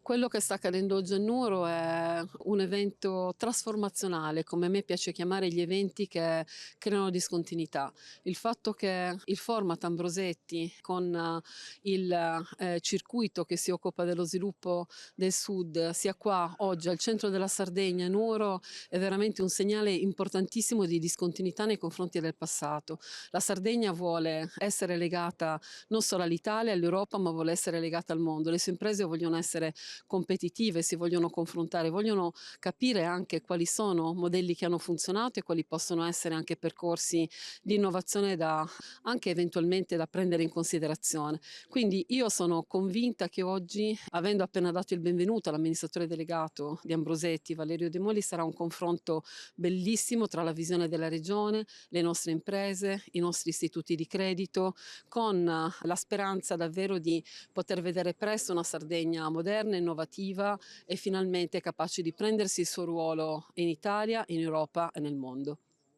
Quello che sta accadendo oggi a Nuoro è un evento trasformazionale, come a me piace chiamare gli eventi che creano discontinuità. Il fatto che il format Ambrosetti con il circuito che si occupa dello sviluppo del Sud sia qua oggi al centro della Sardegna, a Nuoro, è veramente un segnale importantissimo di discontinuità nei confronti del passato. La Sardegna vuole essere legata non solo all'Italia, all'Europa, ma vuole essere legata al mondo. Le sue imprese vogliono essere competitive, si vogliono confrontare, vogliono capire anche quali sono modelli che hanno funzionato e quali possono essere anche percorsi di innovazione da anche eventualmente da prendere in considerazione. Quindi io sono convinta che oggi, avendo appena dato il benvenuto all'amministratore delegato di Ambrosetti, Valerio De Moli, sarà un confronto bellissimo tra la visione della regione, le nostre imprese, i nostri istituti di credito, con la speranza davvero di poter vedere presto una Sardegna moderna, innovativa e finalmente capace di prendersi il suo ruolo in Italia, in Europa e nel mondo.